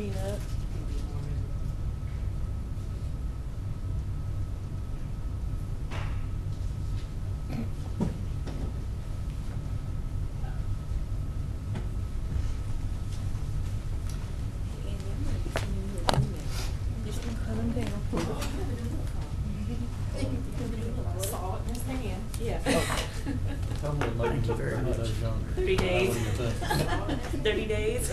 Peanut. Thank you very much. 3 days. 30 days.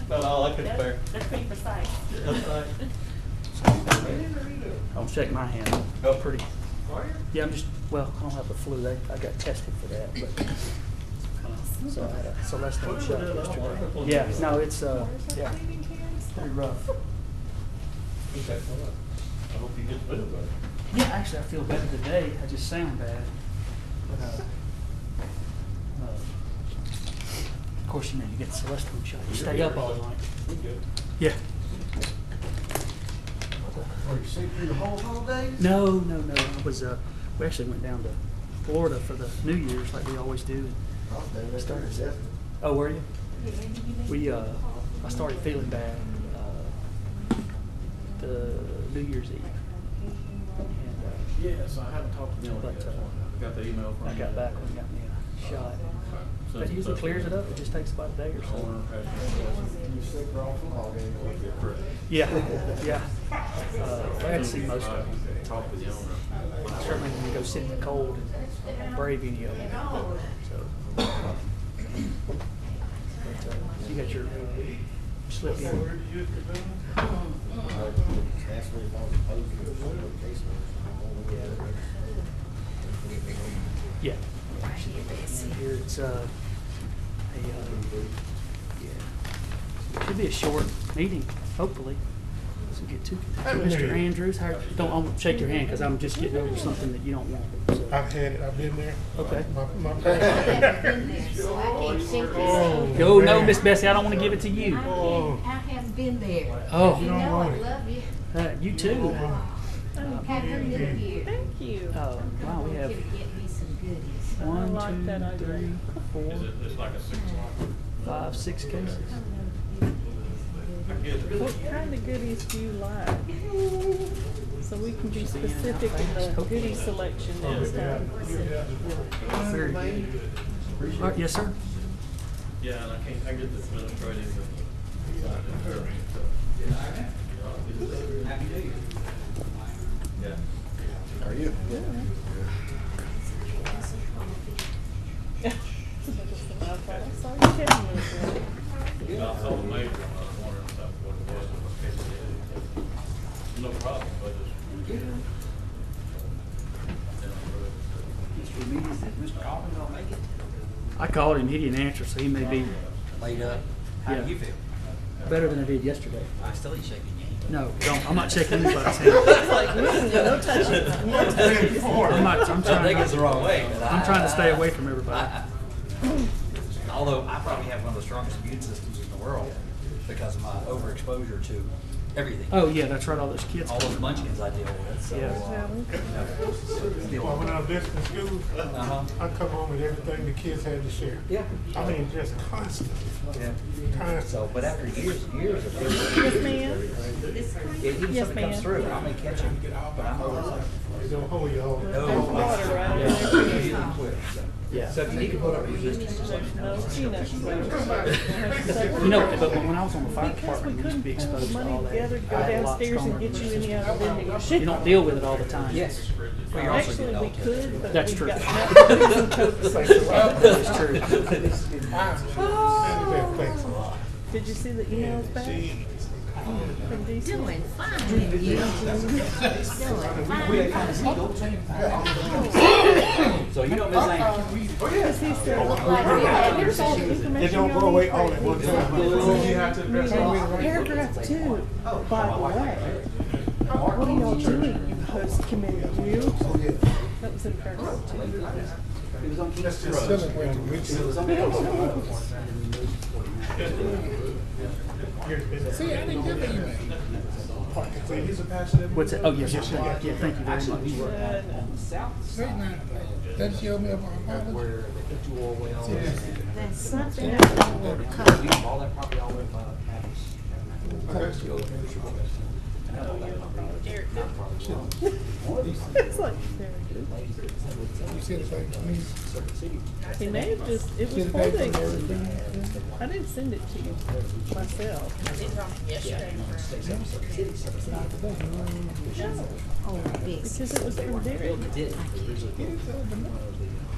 About all I could spare. That's pretty precise. That's right. I'll shake my hand. Oh. Pretty. Are you? Yeah, I'm just, well, I don't have the flu. I got tested for that, but, so I had a celestial shot yesterday. Yeah, no, it's, yeah, pretty rough. Okay. I hope you get better. Yeah, actually, I feel better today. I just sound bad. But, of course, you know, you get the celestial shot. You stay up all night. We're good. Yeah. Are you sick through the whole holidays? No. I was, we actually went down to Florida for the New Year's like we always do. And started. Oh, were you? I started feeling bad the New Year's Eve. And, Yes, I haven't talked to Neil but, yet. Got the email from I got back when he got me a shot. But it usually clears it up. It just takes about a day or so. You sick or off the holidays? Yeah. I had to see most of them. Talk with the owner. Certainly when you go sit in the cold and brave any of them. So, but, you got your slip in. Yeah. And here it's should be a short meeting, hopefully. So get to Mr. Andrews. I won't shake your hand because I'm just getting over something that you don't want. So. I've had it. I've been there. Okay. My I have been there, so I can't shake this. Oh no, Miss Bessie, I don't want to give it to you. I have been there. Oh. You know I love you. You too. Happy New Year. Thank you. Wow, we have You could get me some goodies. I 1, like that 2, idea. 3, 4, It's like a 6 o'clock. 5, 6 cases. What kind of goodies do you like? So we can be specific in the goodie selection next time. Very good. All right, yes, sir. Yeah, and I get the administrative. Happy New Year. Yeah. How are you? I saw you telling me that. I saw the major one, I was wondering what it was, what case it is. No problem, but Mr. Alvin gonna make it? I called him. He didn't answer, so he may be Laid up. How Yeah. do you feel? better than I did yesterday. I still ain't shaking your hand. No, don't. I'm not checking anybody's hand. No touching. I'm I think it's the wrong way. But I'm trying to stay away from everybody. Although I probably have one of the strongest immune systems in the world because of my overexposure to everything. Oh yeah, that's right. All those kids. All those munchkins I deal with. So, Yeah. When I was in school, I come home with everything the kids had to share. Yeah. I mean, just constant. Yeah. Constant. So, but after years and years of Yes, ma'am. even Yes, something comes ma'am. through, I may catch it, but I'm always like, They don't hold you all. There's water right in there. Yeah. so if you need to put up resistance to something, No peanuts. You know, but when I was on the fire Because we department, we used to couldn't be put exposed the to all money that. together to go I had a lot downstairs and stronger get you immune any out system. of vending machine. You don't deal with it all the time. yes. Well, you're also Actually, getting we old. could, but That's we true. got nothing to cope with. That's true. Thanks a lot. Did you see the emails back from DC? Doing fine, you. Doing fine. So you don't miss anything. Because he said, yeah, here's all the information They don't you'll go away need all for at one time. Paragraph 2, by the way. What are y'all doing, post-committee review? That was in paragraph 2. That's just celebrating with See, I didn't get the email. What's that? Oh yes, yes, yeah. Thank you very much. Say now, that show me about my There's something I want to cover. All that property all the way by Mavis. It's like, very good. You said it back to me. He may have just, it was Send it for back the, to me. I didn't send it to you myself. I did talk yesterday. No, Oh, big. because it was from Derek.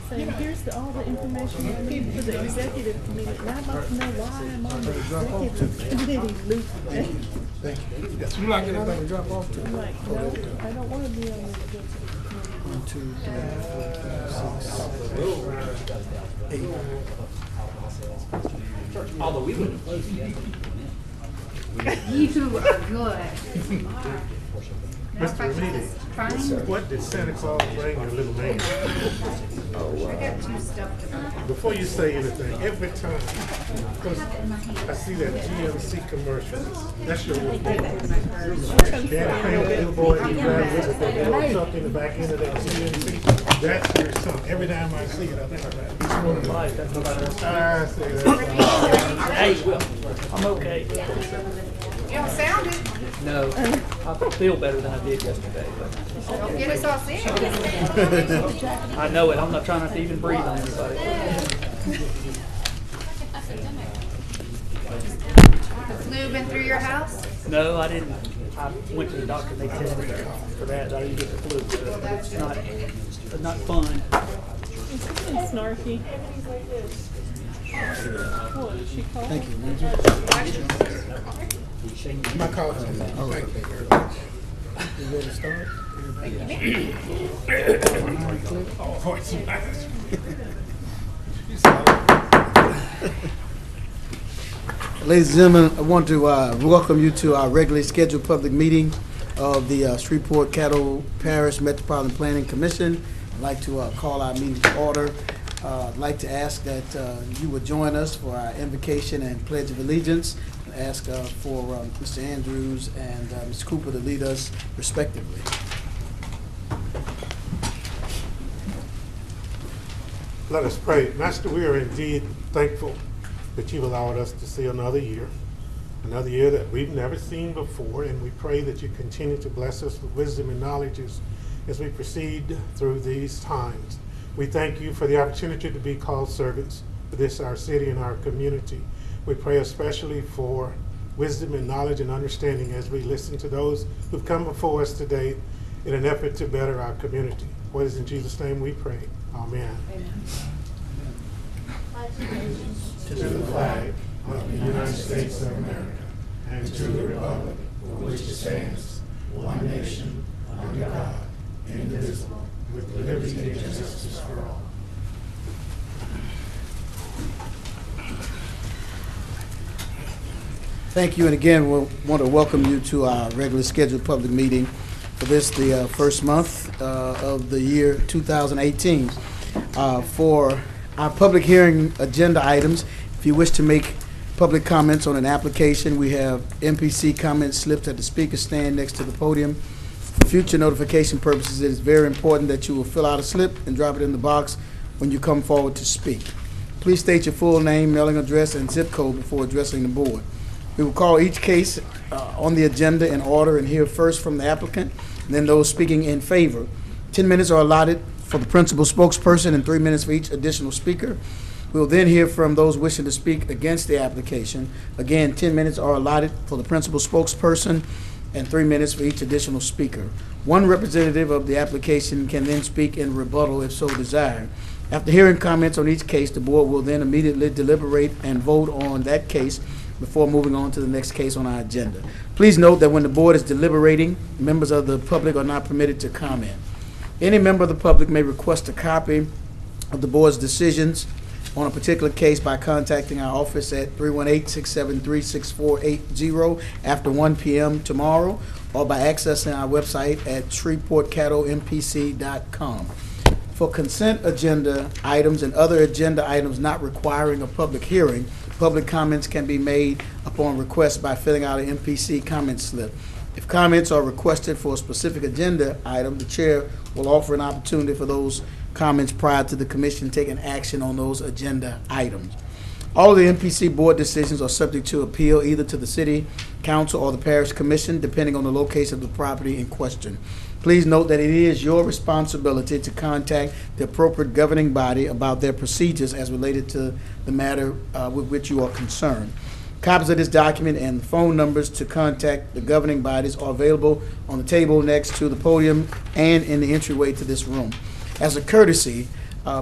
Saying, here's all the information you need for the executive committee. And I'd like to know why I'm on the executive committee, Luke. Thank you. You like anything to drop off to? I'm like, no, I don't want to be on the executive committee. 1, 2, 3, 4, 5, 6, 8. Although we wouldn't close it yet. You are good. Mr. Remedy, Fine. what did Santa Claus bring your little man? I got two stuff to buy. Before you say anything, every time, because I see that GMC commercial, that's your little boy. Daddy playing with little boy, and you drive with the little truck in the back end of that GMC. That's your son. Every time I see it, I think about it. One of life, that's what I say that. Hey, Will, I'm okay. You don't sound it. No, I feel better than I did yesterday, but Don't get us all sick. I know it. I'm not trying not to even breathe on anybody. The flu been through your house? No, I didn't. I went to the doctor and they tested for that. I didn't get the flu, but it's not fun. Is he being snarky? What, did she call? Thank you. My call is on that. All right. You ready to start? Oh, voice matters. Ladies and gentlemen, I want to welcome you to our regularly scheduled public meeting of the Shreveport-Caddo Parish Metropolitan Planning Commission. I'd like to call our meeting to order. I'd like to ask that you would join us for our invocation and pledge of allegiance. Ask for Mr. Andrews and Ms. Cooper to lead us respectively. Let us pray. Master, we are indeed thankful that you've allowed us to see another year that we've never seen before, and we pray that you continue to bless us with wisdom and knowledge as we proceed through these times. We thank you for the opportunity to be called servants for this, our city and our community. We pray especially for wisdom and knowledge and understanding as we listen to those who've come before us today in an effort to better our community. What is in Jesus' name we pray. Amen. To the flag of the United States of America and to the republic for which it stands, one nation, under God, indivisible, with liberty and justice for all. Thank you, and again, we want to welcome you to our regularly scheduled public meeting for this, the first month of the year 2018. For our public hearing agenda items, if you wish to make public comments on an application, we have MPC comment slips at the speaker stand next to the podium. For future notification purposes, it is very important that you will fill out a slip and drop it in the box when you come forward to speak. Please state your full name, mailing address, and zip code before addressing the board. We will call each case on the agenda in order and hear first from the applicant, and then those speaking in favor. 10 minutes are allotted for the principal spokesperson and 3 minutes for each additional speaker. We will then hear from those wishing to speak against the application. Again, 10 minutes are allotted for the principal spokesperson and 3 minutes for each additional speaker. One representative of the application can then speak in rebuttal if so desired. After hearing comments on each case, the board will then immediately deliberate and vote on that case before moving on to the next case on our agenda. Please note that when the board is deliberating, members of the public are not permitted to comment. Any member of the public may request a copy of the board's decisions on a particular case by contacting our office at 318-673-6480 after 1 p.m. tomorrow, or by accessing our website at shreveportcattlempc.com. For consent agenda items and other agenda items not requiring a public hearing, public comments can be made upon request by filling out an MPC comment slip. If comments are requested for a specific agenda item, the chair will offer an opportunity for those comments prior to the commission taking action on those agenda items. All of the MPC board decisions are subject to appeal either to the city council or the parish commission, depending on the location of the property in question. Please note that it is your responsibility to contact the appropriate governing body about their procedures as related to the matter with which you are concerned. Copies of this document and phone numbers to contact the governing bodies are available on the table next to the podium and in the entryway to this room. As a courtesy,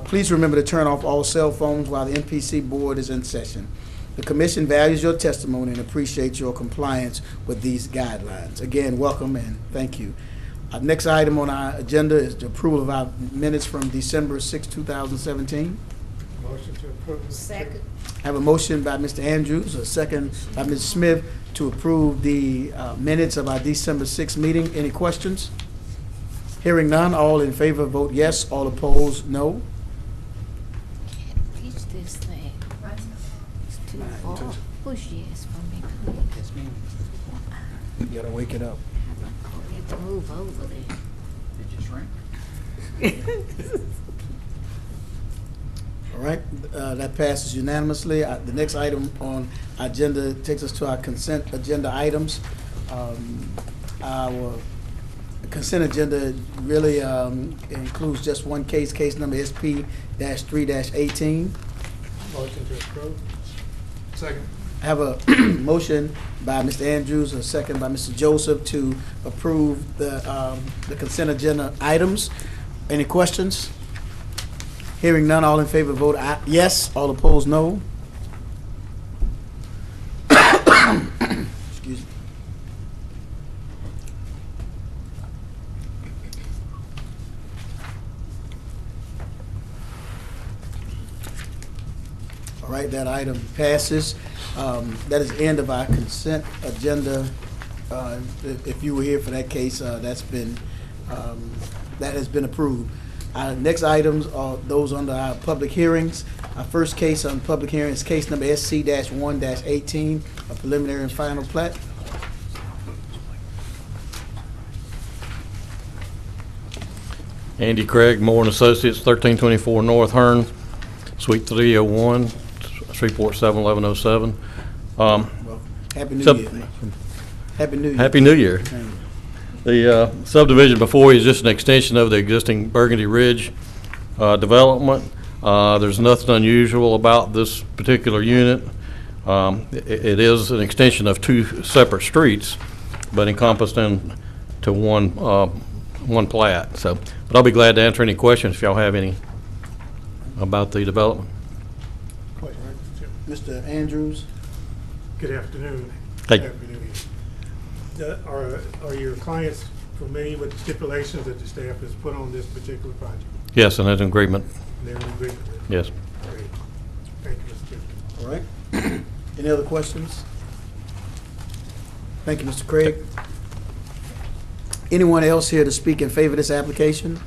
please remember to turn off all cell phones while the MPC board is in session. The commission values your testimony and appreciates your compliance with these guidelines. Again, welcome and thank you. Next item on our agenda is the approval of our minutes from December 6, 2017. Motion to approve. Second. I have a motion by Mr. Andrews, a second by Ms. Smith to approve the minutes of our December 6th meeting. Any questions? Hearing none, all in favor vote yes, all opposed no. Can't reach this thing. It's too far. Push yes for me, please. Yes, ma'am. You gotta wake it up. You have to move over there. Did you shrink? All right, that passes unanimously. The next item on our agenda takes us to our consent agenda items. Our consent agenda really includes just one case, case number SP-3-18. Motion to approve. Second. I have a motion by Mr. Andrews, a second by Mr. Joseph to approve the consent agenda items. Any questions? Hearing none, all in favor vote yes, all opposed no. Excuse me. All right, that item passes. That is the end of our consent agenda. If you were here for that case, that has been approved. Our next items are those under our public hearings. Our first case on public hearing is case number SC-1-18, a preliminary and final plat. Andy Craig, Moore and Associates, 1324 North Hearn, Suite 301, Shreveport 71107. Well, Happy New Year. Man. Happy New Year. Happy New Year. The subdivision before you is just an extension of the existing Burgundy Ridge development. There's nothing unusual about this particular unit. It is an extension of two separate streets, but encompassed into one plat. So, but I'll be glad to answer any questions if y'all have any about the development. Mr. Andrews. Good afternoon. Hey. Happy New Year. Are your clients familiar with the stipulations that the staff has put on this particular project? Yes, and that's an agreement. They're in agreement with it? Yes. Great. Thank you, Mr. Chairman. All right. Any other questions? Thank you, Mr. Craig. Anyone else here to speak in favor of this application?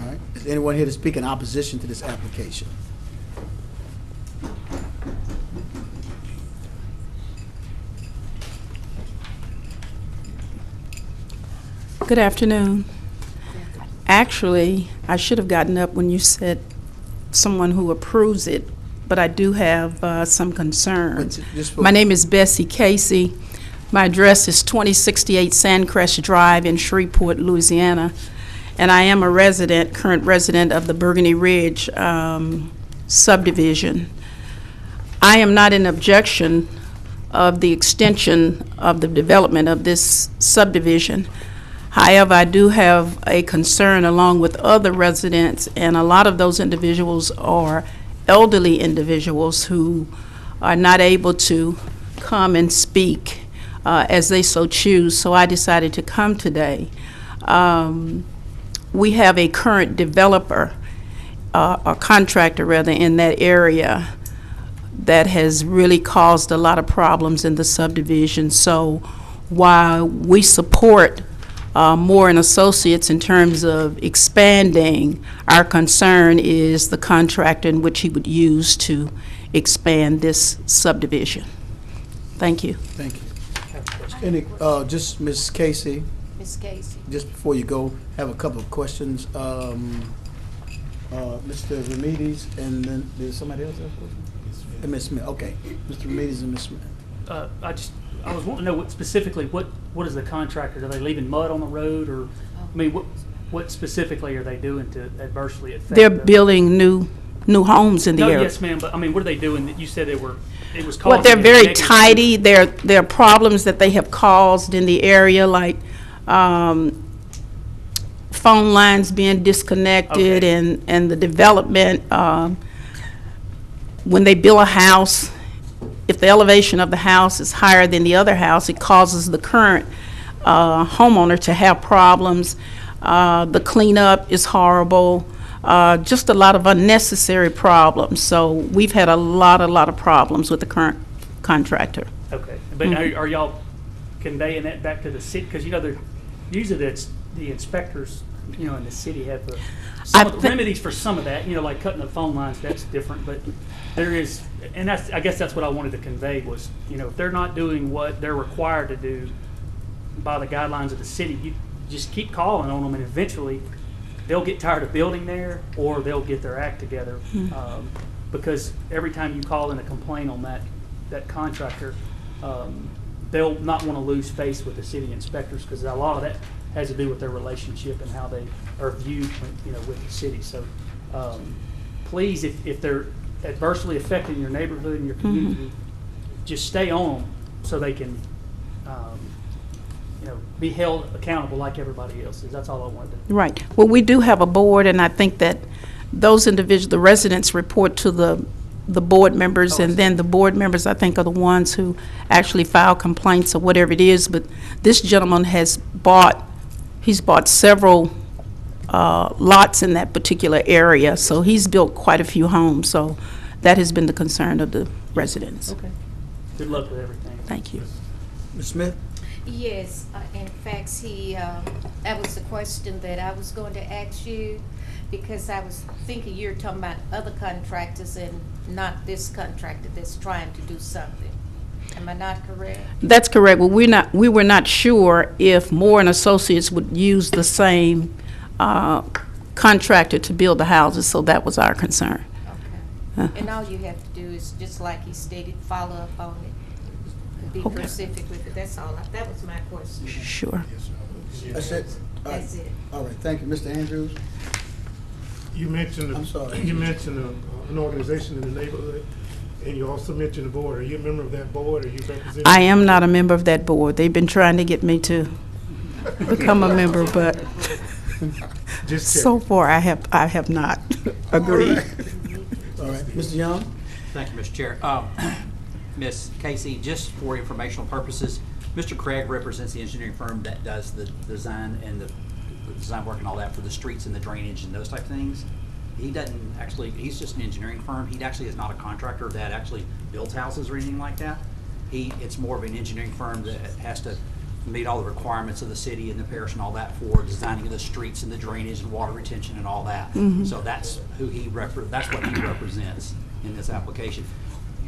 All right. Is anyone here to speak in opposition to this application? Good afternoon. Actually, I should have gotten up when you said someone who approves it, but I do have some concerns. My name is Bessie Casey. My address is 2068 Sandcrest Drive in Shreveport, Louisiana, and I am a resident, current resident of the Burgundy Ridge subdivision. I am not in objection of the extension of the development of this subdivision. However, I do have a concern along with other residents, and a lot of those individuals are elderly individuals who are not able to come and speak as they so choose. So I decided to come today. We have a current developer, a contractor rather, in that area that has really caused a lot of problems in the subdivision. So while we support Moore and Associates in terms of expanding, our concern is the contractor in which he would use to expand this subdivision. Thank you. Thank you. Any, just Ms. Casey, Miss Casey. just before you go, have a couple of questions. Mr. Remedies, and then there's somebody else? And Ms. Smith, okay. Mr. Remedies and Ms. Smith. I was wanting to know specifically, what is the contractor? Are they leaving mud on the road, or, I mean, what specifically are they doing to adversely affect? They're building new homes in the No, area. yes, ma'am, but, I mean, what are they doing that you said it was causing? Well, they're a very negative- tidy. There are problems that they have caused in the area, like phone lines being disconnected, Okay. and the development. When they build a house, if the elevation of the house is higher than the other house, it causes the current homeowner to have problems. The cleanup is horrible. Just a lot of unnecessary problems. So we've had a lot of problems with the current contractor. Okay, but are y'all conveying that back to the city? Because, usually that's the inspectors, in the city have some of the remedies for some of that, like cutting the phone lines, that's different, but there is, and I guess that's what I wanted to convey was, if they're not doing what they're required to do by the guidelines of the city, you just keep calling on them, and eventually they'll get tired of building there, or they'll get their act together. Because every time you call in a complaint on that contractor, they'll not want to lose face with the city inspectors, because a lot of that has to do with their relationship and how they are viewed, with the city. So please, if they're adversely affecting your neighborhood and your community, just stay on them so they can, be held accountable like everybody else is. That's all I wanted to do. Right. Well, we do have a board, and I think that those individuals, the residents, report to the board members, and then the board members, I think, are the ones who actually file complaints or whatever it is. But this gentleman has bought several lots in that particular area, so he's built quite a few homes. So that has been the concern of the residents. Okay. Good luck with everything. Thank you. Ms. Smith? Yes, in fact, that was the question that I was going to ask you, because I was thinking you were talking about other contractors and not this contractor that's trying to do something. Am I not correct? That's correct. Well, we were not sure if Moore and Associates would use the same contractor to build the houses, so that was our concern. Okay. And all you have to do is, just like he stated, follow up on it. Be specific with it. That's all. That was my question. Sure. That's it? That's it. All right, thank you. Mr. Andrews? You mentioned, I'm sorry. You mentioned an organization in the neighborhood, and you also mentioned the board. Are you a member of that board, or you represent? I am not a member of that board. They've been trying to get me to become a member, but Just so far I have not agreed. All right, Mr. Young? Thank you, Mr. Chair. Ms. Casey, just for informational purposes, Mr. Craig represents the engineering firm that does the design and the design work and all that for the streets and the drainage and those type of things. He doesn't actually, he's just an engineering firm. He actually is not a contractor that actually builds houses or anything like that. It's more of an engineering firm that has to meet all the requirements of the city and the parish and all that for designing of the streets and the drainage and water retention and all that. So that's who that's what he represents in this application.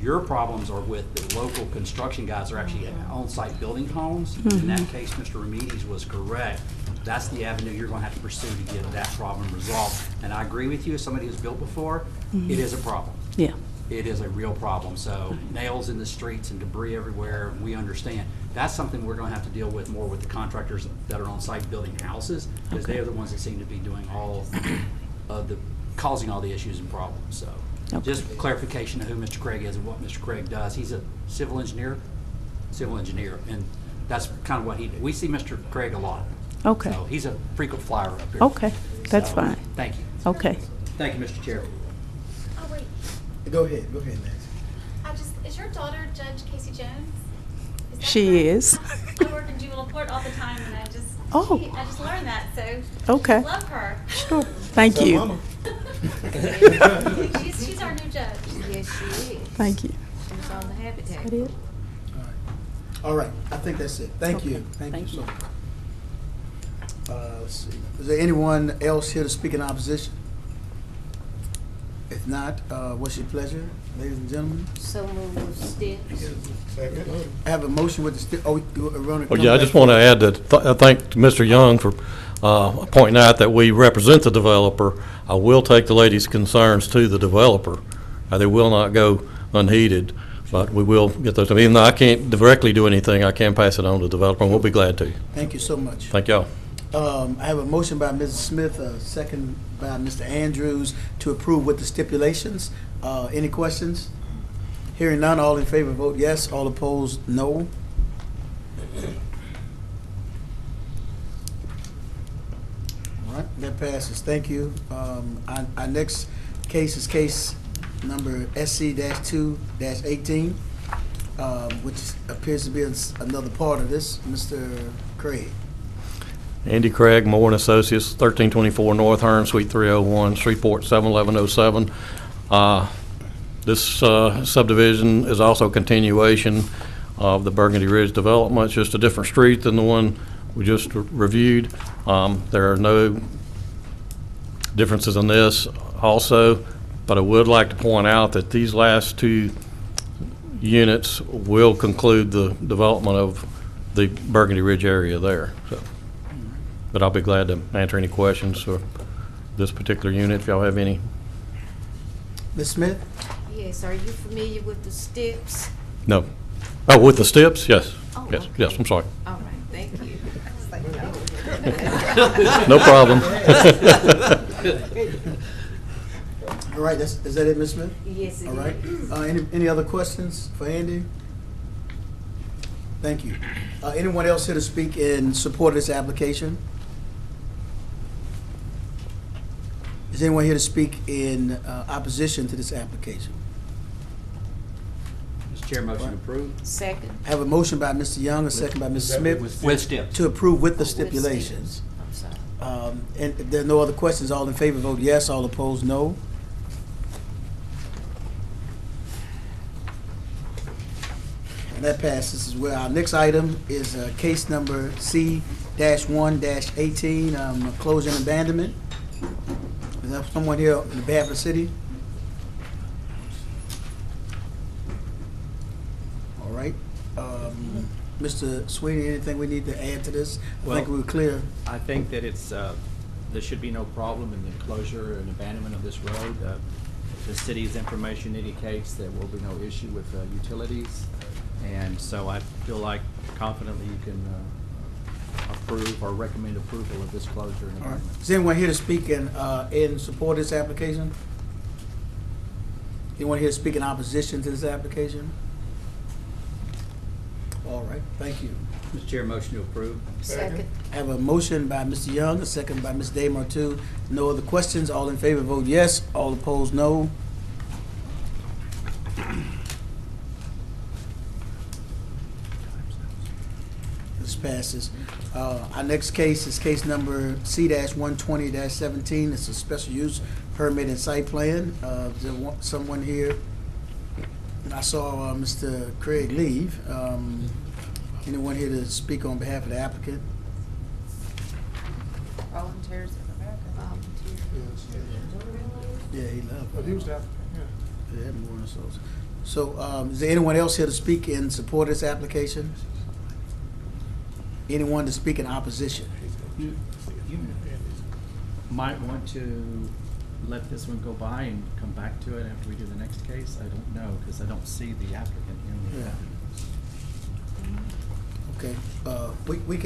Your problems are with the local construction guys are actually on-site building homes. In that case, Mr. Remedies was correct. That's the avenue you're going to have to pursue to get that problem resolved. And I agree with you, as somebody who's built before, it is a problem. Yeah. It is a real problem. So nails in the streets and debris everywhere, we understand. That's something we're going to have to deal with more with the contractors that are on-site building houses, because they are the ones that seem to be doing all of causing all the issues and problems. So. Okay. Just clarification of who Mr. Craig is and what Mr. Craig does. He's a civil engineer, and that's kind of what he did. We see Mr. Craig a lot. Okay. So he's a frequent flyer up here. Okay, that's So, fine. Thank you. Okay. Thank you, Mr. Chair. Oh, wait. Go ahead, Nancy. Is your daughter Judge Casey Jones? Is that She correct? is. I work in juvenile court all the time, and I just learned that, so Okay. love her. Sure. Thank you. She's our new judge. Yes, she is. Thank you. She's on the Habitat. That it? All right, I think that's it. Thank you. Okay, Thank thank you you. so much. Let's see. Is there anyone else here to speak in opposition? If not, what's your pleasure, ladies and gentlemen? So move Stiff. Second. I have a motion with the, you want to Well, yeah, I just want to add that I thank Mr. Young for pointing out that we represent the developer. I will take the lady's concerns to the developer. They will not go unheeded, but we will get those. Even though I can't directly do anything, I can pass it on to the developer, and we'll be glad to. Thank you so much. Thank y'all. I have a motion by Mrs. Smith, a second by Mr. Andrews to approve with the stipulations. Any questions? Hearing none, all in favor vote yes, all opposed no. All right, that passes. Thank you. Our next case is case number SC-2-18, which appears to be another part of this. Mr. Craig. Andy Craig, Moore and Associates, 1324 North Hearn, Suite 301, Shreveport 71107. This subdivision is also a continuation of the Burgundy Ridge development. It's just a different street than the one we just reviewed. There are no differences in this also, but I would like to point out that these last two units will conclude the development of the Burgundy Ridge area there. So, but I'll be glad to answer any questions for this particular unit if y'all have any. Ms. Smith? Yes, are you familiar with the steps? No. Oh, with the steps? Yes. Oh, Yes. okay. Yes. I'm sorry. All right, thank you. No problem. All right, is that it, Ms. Smith? Yes, it All right. is. Any other questions for Andy? Thank you. Anyone else here to speak in support of this application? Is anyone here to speak in opposition to this application? Mr. Chair, motion approved. Second. I have a motion by Mr. Young, a second by Mrs. Smith, With steps. to approve with the With stipulations. steps. I'm sorry. And if there are no other questions, all in favor vote yes, all opposed no. And that passes as well. Our next item is case number C-1-18, closure and abandonment. Is there someone here on behalf of the city? All right. Mr. Sweeney, anything we need to add to this? I think we were clear. I think that it's, there should be no problem in the closure and abandonment of this road. The city's information indicates there will be no issue with utilities, and so I feel like confidently you can approve or recommend approval of this closure and All right. abandonment. Is anyone here to speak in support of this application? Anyone here to speak in opposition to this application? All right, thank you. Mr. Chair, motion to approve. Second. I have a motion by Mr. Young, a second by Ms. Desmartu. No other questions. All in favor vote yes. All opposed no. This passes. Our next case is case number C-120-17. It's a special use permit and site plan. Is there someone here? I saw Mr. Craig leave. Anyone here to speak on behalf of the applicant? Volunteers in America. Volunteers. Yeah, he left. But he was after, yeah. Yeah, more so. So, is there anyone else here to speak in support of this application? Anyone to speak in opposition? You might want to let this one go by and come back to it after we do the next case. I don't know, because I don't see the applicant in the Yeah. Okay, we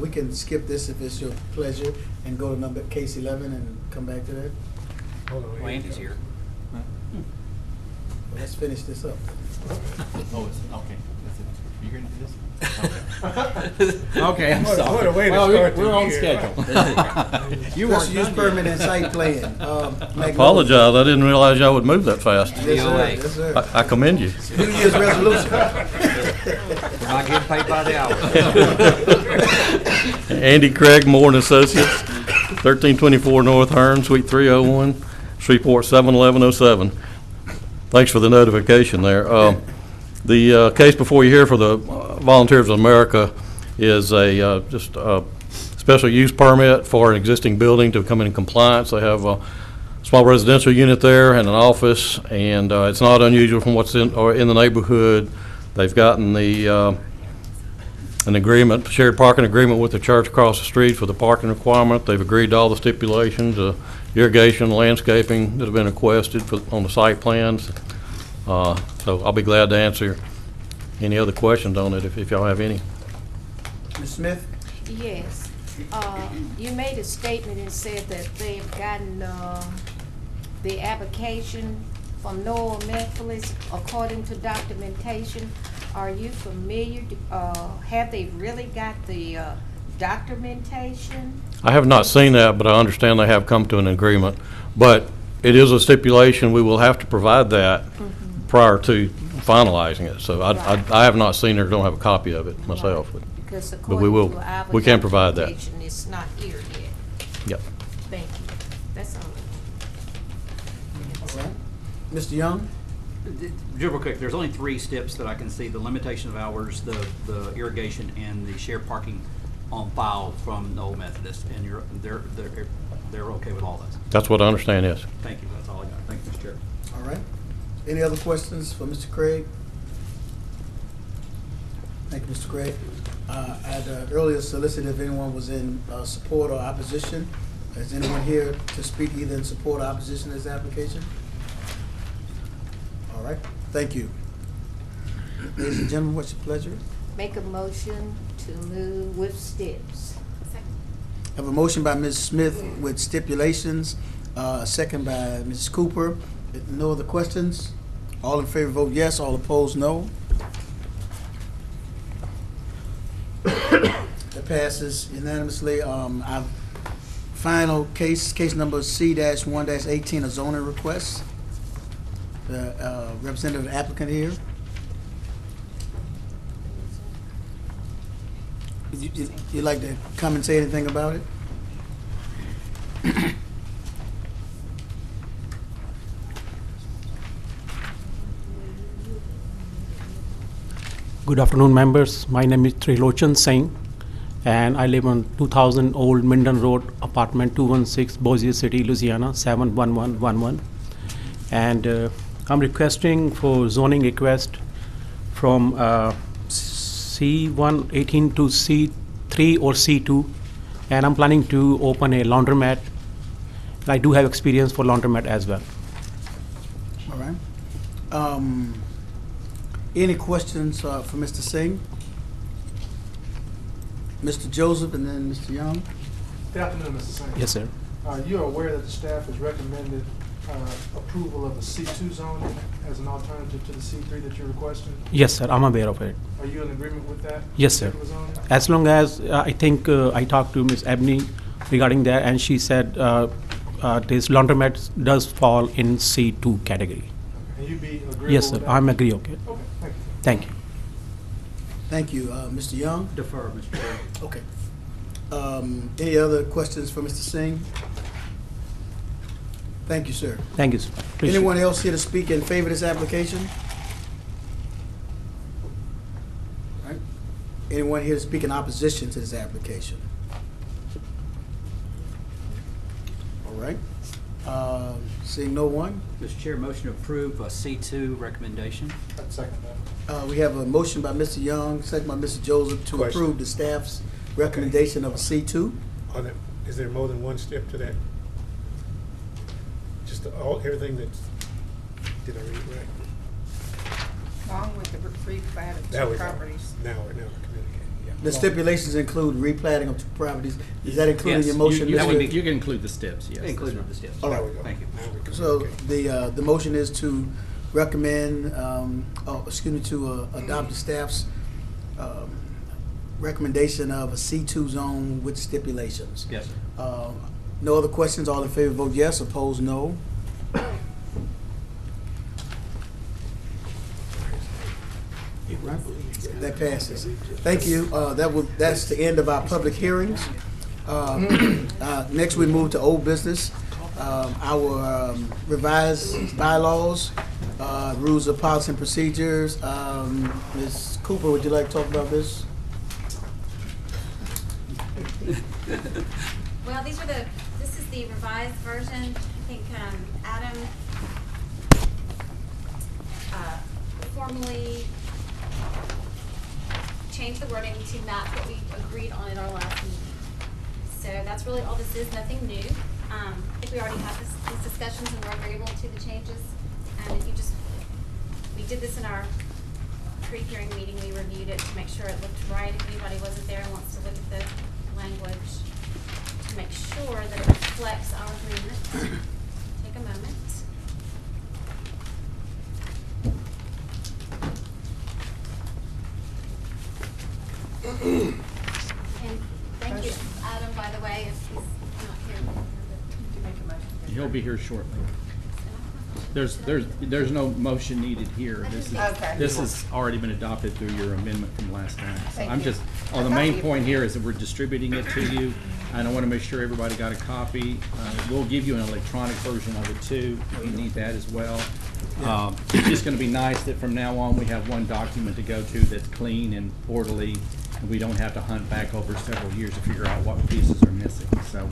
can skip this if it's your pleasure and go to number case 11 and come back to that. Hold on, Well, Andy's here. Well, let's finish this up. Oh, it's, okay. You're going to do this? Okay. Okay, I'm What a sorry. way to Well, start the we're on year. schedule. You Special weren't use done permit yet. and site plan. I apologize. I didn't realize y'all would move that fast. Yes, sir. DOA. Yes, sir. I commend you. New Year's resolution. We're not getting paid by the hour. Andy Craig, Moore and Associates, 1324 North Hearn, Suite 301, Shreveport 71107. Thanks for the notification there. The case before you here for the Volunteers of America is just a special use permit for an existing building to come in compliance. They have a small residential unit there and an office, and it's not unusual from what's in the neighborhood. They've gotten the an agreement, shared parking agreement with the church across the street for the parking requirement. They've agreed to all the stipulations, irrigation, landscaping that have been requested on the site plans. So I'll be glad to answer any other questions on it if y'all have any. Ms. Smith? Yes. You made a statement and said that they've gotten the application from Noel Methodist according to documentation. Are you familiar? Have they really got the documentation? I have not seen that, but I understand they have come to an agreement. But it is a stipulation, we will have to provide that prior to finalizing it. So I have not seen it or don't have a copy of it myself. Right. Because But we will, according to our we can provide that. documentation, it's not here yet. Yep. Thank you. That's all. All right. Mr. Young? Real quick, there's only 3 steps that I can see: the limitation of hours, the irrigation, and the shared parking on file from Noel Methodist. And they're okay with all those. That's what I understand, yes. Thank you. That's all I got. Thank you, Mr. Chair. All right. Any other questions for Mr. Craig? Thank you, Mr. Craig. I had earlier solicited if anyone was in support or opposition. Is anyone here to speak either in support or opposition to this application? All right, thank you. Ladies and gentlemen, what's your pleasure? Make a motion to move with steps. I have a motion by Ms. Smith with stipulations, a second by Mrs. Cooper. No other questions? All in favor vote yes, all opposed no. That passes unanimously. Our final case number C-1-18, a zoning request. The representative applicant here. You'd like to come and say anything about it? Good afternoon, members. My name is Trilochan Singh, and I live on 2000 Old Minden Road, apartment 216, Bossier City, Louisiana, 71111. And I'm requesting for zoning request from C-1-18 to C-3 or C-2, and I'm planning to open a laundromat. I do have experience for laundromat as well. All right. Any questions for Mr. Singh? Mr. Joseph and then Mr. Young. Good afternoon, Mr. Singh. Yes, sir. You are aware that the staff has recommended approval of the C2 zoning as an alternative to the C3 that you're requesting? Yes, sir. I'm aware of it. Are you in agreement with that? Yes, sir. particular zoning? As long as I think I talked to Ms. Ebony regarding that, and she said this laundromat does fall in C2 category. And you be agreeable Yes, sir. with that? I'm agree. Okay. Okay, thank you. Thank you. Thank you. Mr. Young? Defer, Mr. Chair. Okay. Any other questions for Mr. Singh? Thank you, sir. Thank you, sir. Appreciate Anyone it. else here to speak in favor of this application? All right. Anyone here to speak in opposition to this application? All right. Seeing no one, Mr. Chair, motion to approve a C2 recommendation. I'd second that. we have a motion by Mr. Young, second by Mr. Joseph to Question. approve the staff's recommendation of a C2. Is there more than one step to that? Just everything that's, did I read it right? Along with the replatted There we two go. properties. Now we're communicating, yeah. The stipulations include replatting of two properties. Is that included in Yes, your motion? you Mr. can- You can include the steps, yes. that's Included right. the steps. All right. There we go. Thank you. Now we're So communicating. the motion is to recommend, to adopt the staff's recommendation of a C2 zone with stipulations. Yes, sir. No other questions? All in favor vote yes, opposed no. Right. That passes. Thank you. That's the end of our public hearings. Next, we move to old business. Our revised bylaws, rules of policy and procedures. Ms. Cooper, would you like to talk about this? Well, this is the revised version. I think Adam formally change the wording to match what we agreed on at our last meeting. So that's really all this is, nothing new. I think we already had these discussions and we're agreeable to the changes. And if you just, we did this in our pre-hearing meeting, we reviewed it to make sure it looked right. If anybody wasn't there and wants to look at the language to make sure that it reflects our agreement, take a moment. And thank you, Adam, by the way, if he's not here. He'll be here shortly. There's no motion needed here. Okay. This has already been adopted through your amendment from last time. So Thank I'm you. just, the main point here is that we're distributing it to you, and I want to make sure everybody got a copy. We'll give you an electronic version of it too, if you need that as well. It's just going to be nice that from now on, we have one document to go to that's clean and orderly, and we don't have to hunt back over several years to figure out what pieces are missing. So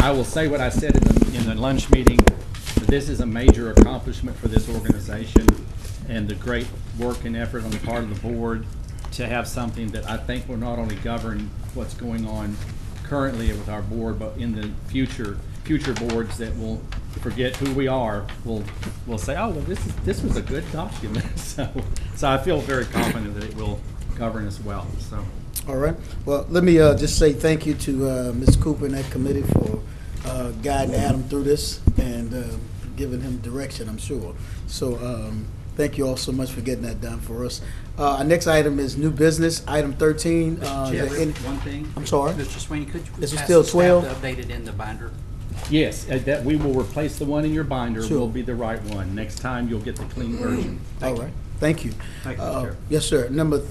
I will say what I said in the lunch meeting. This is a major accomplishment for this organization, and the great work and effort on the part of the board to have something that I think will not only govern what's going on currently with our board, but in the future boards that will forget who we are will say, oh, well, this was a good document. So I feel very confident that it will govern us well. So. All right. Well, let me just say thank you to Ms. Cooper and that committee for guiding Adam through this and giving him direction, I'm sure. So thank you all so much for getting that done for us. Our next item is new business, item 13. One thing. I'm sorry? Mr. Sweeney, could you Is it ask still the staff 12? to update it in the binder? Yes, that we will replace the one in your binder. Sure. Will be the right one. Next time, you'll get the clean version. All right. Thank you. Thank you, Chair. Yes, sir.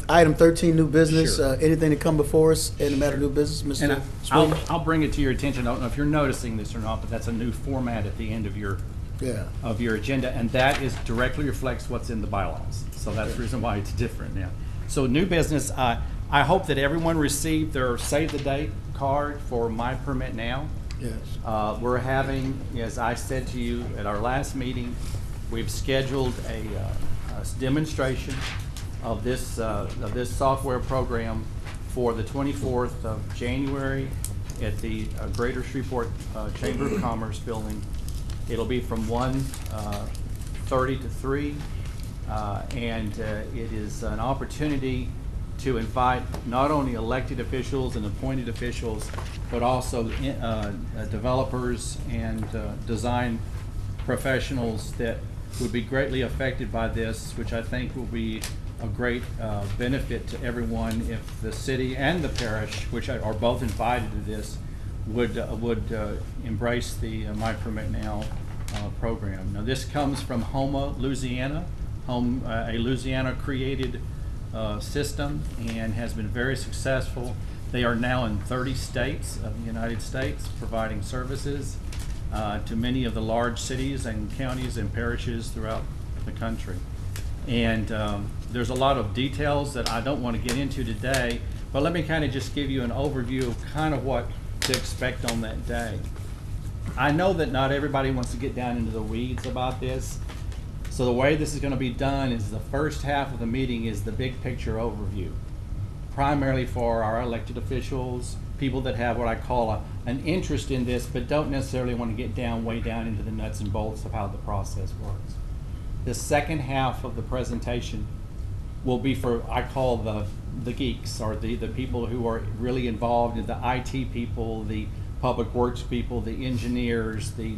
Item 13, new business. Sure. Anything to come before us in the matter of new business, And Mr. Sweeney? I'll bring it to your attention. I don't know if you're noticing this or not, but that's a new format at the end of your agenda, and that is directly reflects what's in the bylaws. So that's the reason why it's different now. So new business, I hope that everyone received their save the date card for My Permit Now. Yes. We're having, as I said to you at our last meeting, we've scheduled a demonstration of this software program for the 24th of January at the Greater Shreveport Chamber of Commerce building. It'll be from 1:30 to 3, and it is an opportunity to invite not only elected officials and appointed officials, but also developers and design professionals that would be greatly affected by this, which I think will be a great benefit to everyone if the city and the parish, which are both invited to this, would embrace the My Permit Now program. Now, this comes from Houma, Louisiana, a Louisiana-created system, and has been very successful. They are now in 30 states of the United States, providing services to many of the large cities and counties and parishes throughout the country. And there's a lot of details that I don't want to get into today, but let me kind of just give you an overview of kind of what to expect on that day. I know that not everybody wants to get down into the weeds about this, so the way this is going to be done is the first half of the meeting is the big picture overview, primarily for our elected officials, people that have what I call an interest in this, but don't necessarily want to get way down into the nuts and bolts of how the process works. The second half of the presentation will be for, I call the geeks, or the people who are really involved in the IT people, the public works people, the engineers, the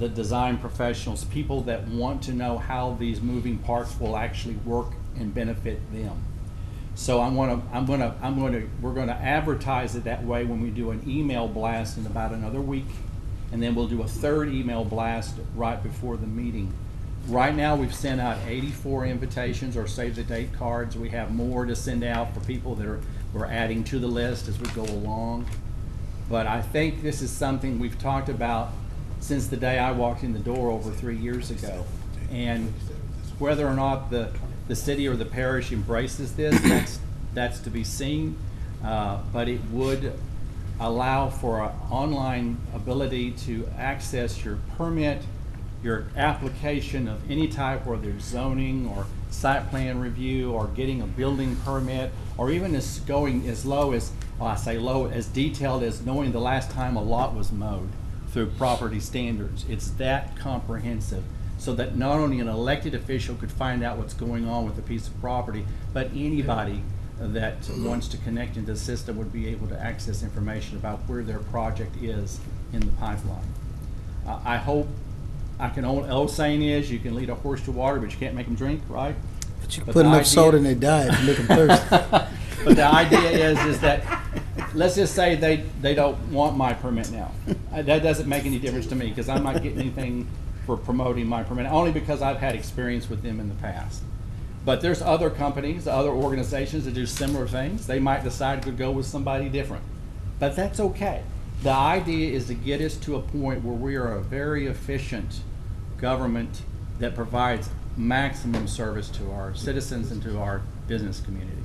design professionals, people that want to know how these moving parts will actually work and benefit them. So we're going to advertise it that way when we do an email blast in about another week, and then we'll do a third email blast right before the meeting. Right now, we've sent out 84 invitations or save the date cards. We have more to send out for people that we're adding to the list as we go along. But I think this is something we've talked about since the day I walked in the door over 3 years ago. And whether or not the city or the parish embraces this, that's to be seen. But it would allow for an online ability to access your permit your application of any type, whether it's zoning or site plan review or getting a building permit, or even as going as low as, well, I say low, as detailed as knowing the last time a lot was mowed through property standards. It's that comprehensive, so that not only an elected official could find out what's going on with a piece of property, but anybody that wants to connect into the system would be able to access information about where their project is in the pipeline. I hope, old saying is, you can lead a horse to water, but you can't make him drink, right? But you can put enough salt in their diet to make them thirsty. But the idea is that, let's just say they don't want my permit now. That doesn't make any difference to me, because I'm not getting anything for promoting my permit, only because I've had experience with them in the past. But there's other companies, other organizations that do similar things. They might decide to go with somebody different, but that's okay. The idea is to get us to a point where we are a very efficient government that provides maximum service to our citizens and to our business community.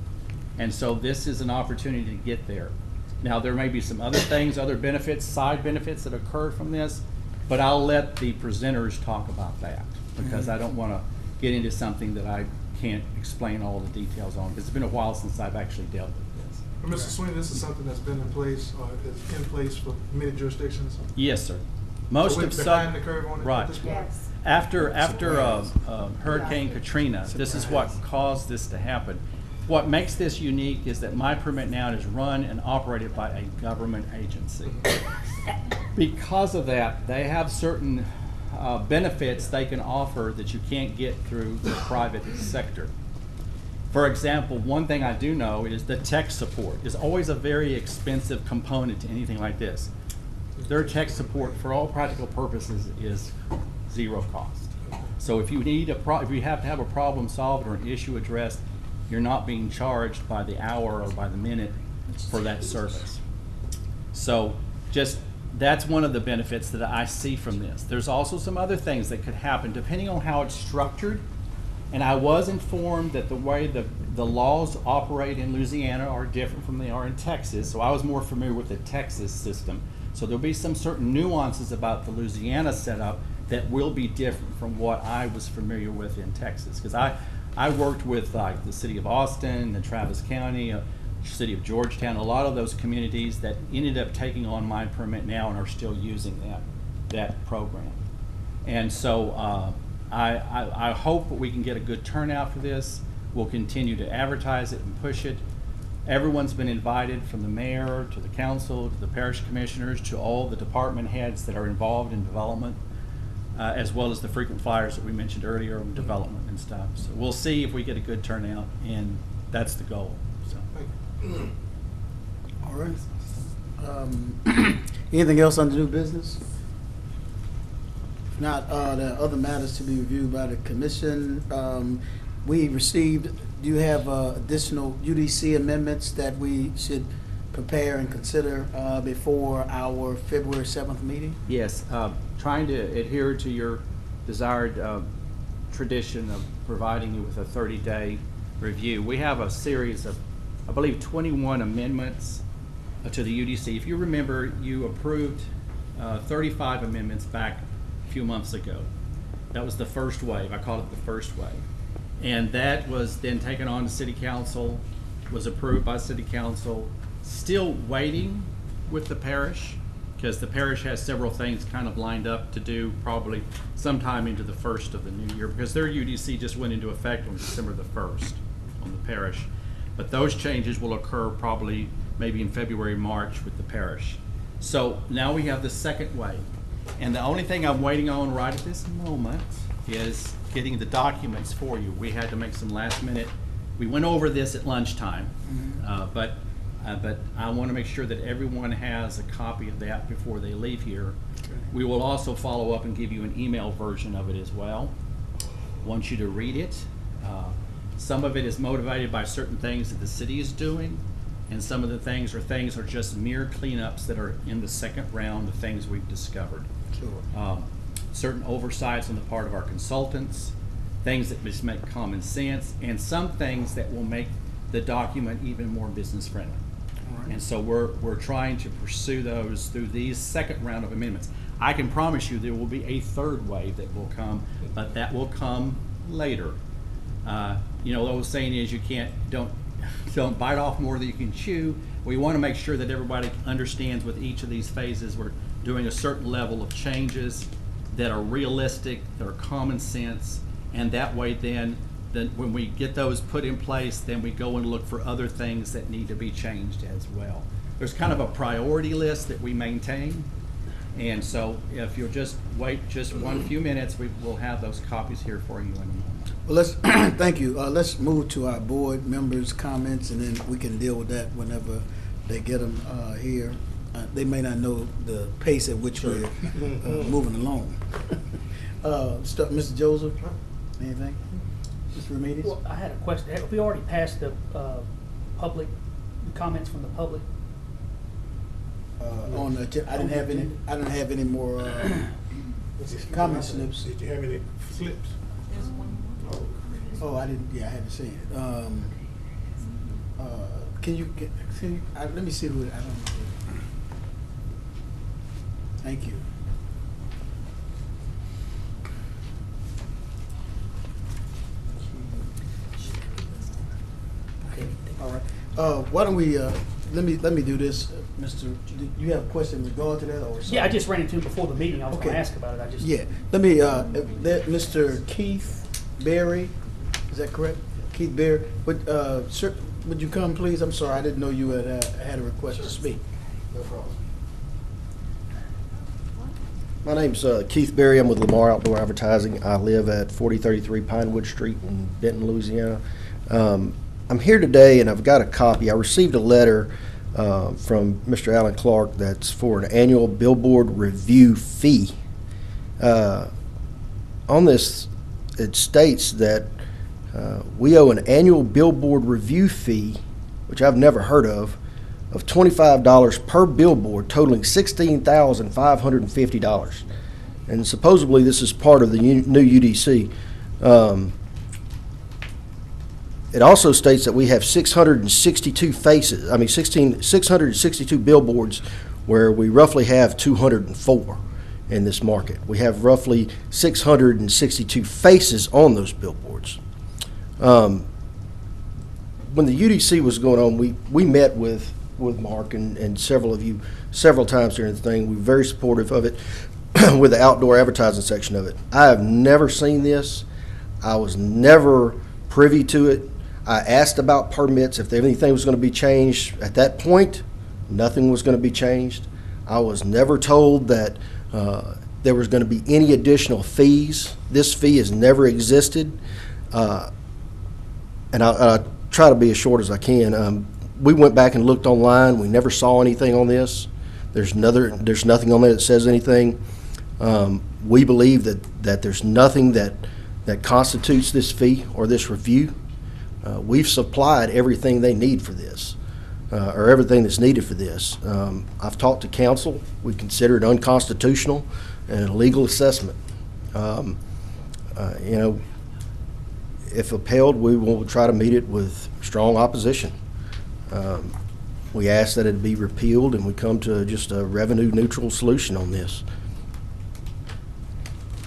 And so this is an opportunity to get there. Now, there may be some other things, other benefits, side benefits that occur from this, but I'll let the presenters talk about that, because I don't want to get into something that I can't explain all the details on, because it's been a while since I've actually dealt with this. Well, Mr. Sweeney, this is something that's been in place, is in place for many jurisdictions. Yes, sir. Most So of we're behind the curve on it right. at this point? Yes. After Hurricane Katrina, this is what caused this to happen. What makes this unique is that my permit now is run and operated by a government agency. Because of that, they have certain benefits they can offer that you can't get through the private sector. For example, one thing I do know is the tech support is always a very expensive component to anything like this. Their tech support, for all practical purposes, is zero cost. So if you need if you have to have a problem solved or an issue addressed, you're not being charged by the hour or by the minute for that service. So just, that's one of the benefits that I see from this. There's also some other things that could happen depending on how it's structured. And I was informed that the way the laws operate in Louisiana are different from they are in Texas. So I was more familiar with the Texas system. So there'll be some certain nuances about the Louisiana setup that will be different from what I was familiar with in Texas. Because I worked with the city of Austin, and Travis County, city of Georgetown, a lot of those communities that ended up taking on my permit now and are still using that program. And so I hope that we can get a good turnout for this. We'll continue to advertise it and push it. Everyone's been invited, from the mayor to the council to the parish commissioners to all the department heads that are involved in development, as well as the frequent flyers that we mentioned earlier on development and stuff. So we'll see if we get a good turnout, and that's the goal. So. All right. Anything else under new business? If not, there are other matters to be reviewed by the commission. We received, do you have additional UDC amendments that we should prepare and consider before our February 7th meeting? Yes, trying to adhere to your desired tradition of providing you with a 30-day review. We have a series of, I believe, 21 amendments to the UDC. If you remember, you approved 35 amendments back a few months ago. That was the first wave. I call it the first wave. And that was then taken on to City Council, was approved by City Council, still waiting with the parish, because the parish has several things kind of lined up to do probably sometime into the first of the new year, because their UDC just went into effect on December the 1st on the parish. But those changes will occur probably maybe in February, March with the parish. So now we have the second wave. And the only thing I'm waiting on right at this moment is getting the documents for you. We had to make some last minute, we went over this at lunchtime, but I want to make sure that everyone has a copy of that before they leave here. Okay. We will also follow up and give you an email version of it as well. Want you to read it. Some of it is motivated by certain things that the city is doing, and some of the things are just mere cleanups that are in the second round of things we've discovered. Sure. Certain oversights on the part of our consultants, things that just make common sense, and some things that will make the document even more business friendly. Right. And so we're trying to pursue those through these second round of amendments. I can promise you there will be a third wave that will come, but that will come later. You know, the old saying is don't bite off more than you can chew. We want to make sure that everybody understands with each of these phases we're doing a certain level of changes that are realistic, that are common sense, and that way then when we get those put in place, then we go and look for other things that need to be changed as well. There's kind of a priority list that we maintain, and so if you'll just wait just few minutes, we will have those copies here for you in a moment. Well, let's, thank you. Let's move to our board members' comments, and then we can deal with that whenever they get them here. They may not know the pace at which we're moving along. Mr. Joseph, anything? Mr. Remedios? Well, I had a question. Have we already passed the public comments from the public? On the, I didn't have any. I didn't have any more comment slips. Did you have any slips? Oh, I didn't. Yeah, I haven't seen it. Can you get? Let me see who. I don't know. Thank you. Okay. All right. Why don't we? Let me do this, Mr. Do you have a question in regard to that, or something? Yeah, I just ran into him before the meeting. I was going to ask about it. Yeah. Let me. Mr. Keith Berry. Is that correct? Keith Berry. Sir, would you come, please? I'm sorry, I didn't know you had a request to speak. No problem. My name's Keith Berry. I'm with Lamar Outdoor Advertising. I live at 4033 Pinewood Street in Benton, Louisiana. I'm here today, and I've got a copy. I received a letter from Mr. Alan Clark that's for an annual billboard review fee. On this, it states that we owe an annual billboard review fee, which I've never heard of $25 per billboard, totaling $16,550. And supposedly this is part of the new UDC. It also states that we have 662 faces, 662 billboards, where we roughly have 204 in this market. We have roughly 662 faces on those billboards. When the UDC was going on, we met with Mark and several of you several times during the thing. We were very supportive of it with the outdoor advertising section of it. I have never seen this. I was never privy to it. I asked about permits, if anything was going to be changed. At that point, nothing was going to be changed. I was never told that there was going to be any additional fees. This fee has never existed. And I'll try to be as short as I can. We went back and looked online. We never saw anything on this. There's nothing on there that says anything. We believe that there's nothing that constitutes this fee or this review. We've supplied everything they need for this, or everything that's needed for this. I've talked to council. We consider it unconstitutional and a legal assessment. If upheld, we will try to meet it with strong opposition. We ask that it be repealed and we come to just a revenue neutral solution on this.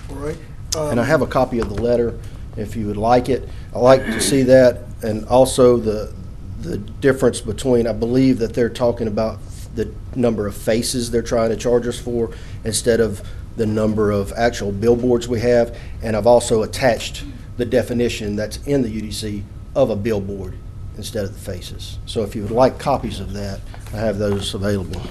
All right. And I have a copy of the letter if you would like it. I'd like to see that, and also the difference between, I believe that they're talking about the number of faces they're trying to charge us for instead of the number of actual billboards we have. And I've also attached the definition that's in the UDC of a billboard instead of the faces. So if you would like copies of that, I have those available.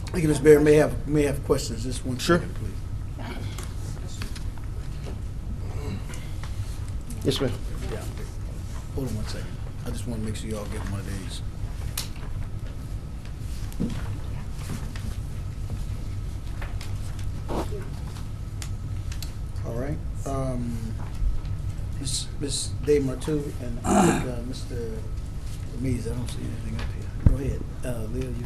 Thank you, Ms. Berry. May have questions. Just one Sure. second, please. Yes, ma'am. Hold on one second. I just want to make sure y'all get one of these. All right. Ms. Dave Martu and Mr. Mees, I don't see anything up here. Go ahead. Leah, you.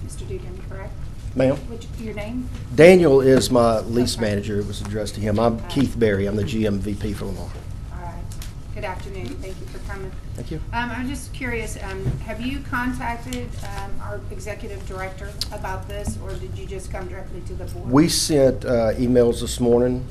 Mr. Dugan, correct? Ma'am? Your name? Daniel is my lease manager. It was addressed to him. I'm Keith Berry. I'm the GM VP for Lamar. All right. Could Good afternoon. Thank you for coming. Thank you. I'm just curious, have you contacted our executive director about this, or did you just come directly to the board? We sent emails this morning.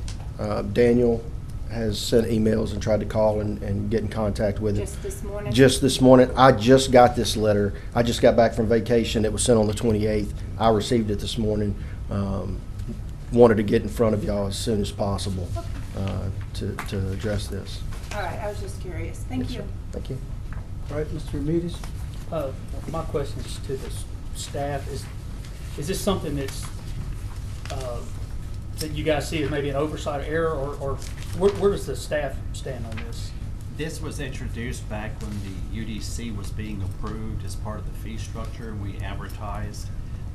Daniel has sent emails and tried to call and get in contact with him. Just this morning? Just this morning. I just got this letter. I just got back from vacation. It was sent on the 28th. I received it this morning. Wanted to get in front of y'all as soon as possible to address this. All right, I was just curious. Thank you. Thank you. All right, Mr. Ramirez? My question is to the staff, is this something that's, that you guys see as maybe an oversight or error, or where does the staff stand on this? This was introduced back when the UDC was being approved as part of the fee structure, and we advertised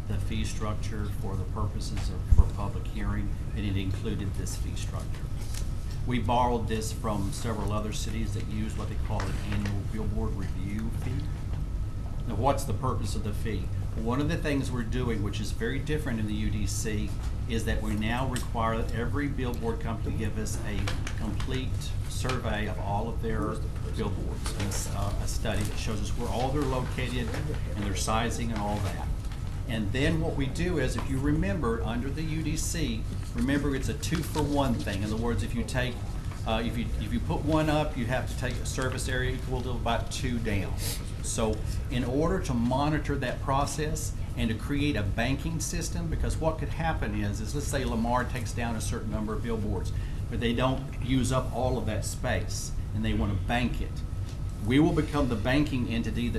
the fee structure for the purposes for public hearing, and it included this fee structure. We borrowed this from several other cities that use what they call an annual billboard review fee. Now, what's the purpose of the fee? One of the things we're doing, which is very different in the UDC, is that we now require every billboard company to give us a complete survey of all of their billboards, and a study that shows us where all they're located and their sizing and all that. And then what we do is, if you remember, under the UDC, remember it's a 2-for-1 thing. In other words, if you take, if you put one up, you have to take a service area equal to about 2 down. So in order to monitor that process and to create a banking system, because what could happen is let's say Lamar takes down a certain number of billboards, but they don't use up all of that space and they want to bank it. We will become the banking entity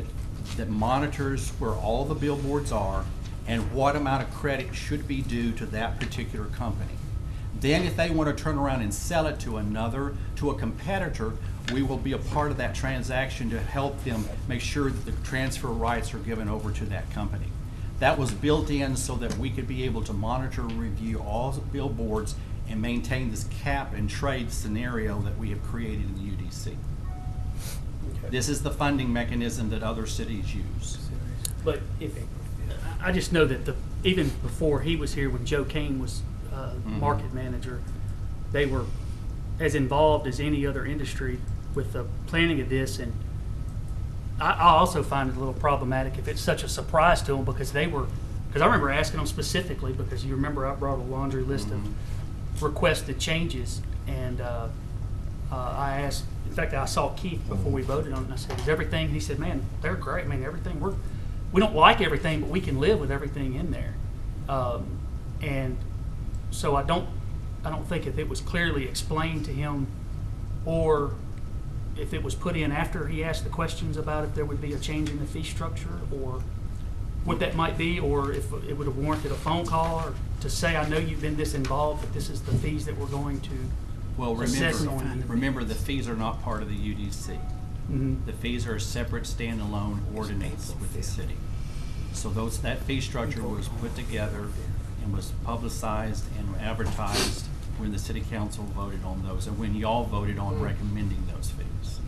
that monitors where all the billboards are and what amount of credit should be due to that particular company. Then if they want to turn around and sell it to a competitor, we will be a part of that transaction to help them make sure that the transfer rights are given over to that company. That was built in so that we could be able to monitor and review all the billboards and maintain this cap and trade scenario that we have created in the UDC. Okay. This is the funding mechanism that other cities use. But I just know that even before he was here, when Joe Kane was market manager, they were as involved as any other industry with the planning of this. And I also find it a little problematic if it's such a surprise to them, because I remember asking them specifically, because you remember I brought a laundry list of requested changes, and I asked, in fact, I saw Keith before we voted on it, and I said, is everything? He said, man, they're great. I mean, everything, we don't like everything, but we can live with everything in there. And so I don't think if it was clearly explained to him, or if it was put in after he asked the questions about if there would be a change in the fee structure, or what that might be, or if it would have warranted a phone call or to say, I know you've been this involved, but this is the fees that we're going to assess on you. Remember, the fees are not part of the UDC. Mm-hmm. The fees are a separate standalone ordinance with the city. So that fee structure was put together and was publicized and advertised when the city council voted on those, and when y'all voted on recommending those fees.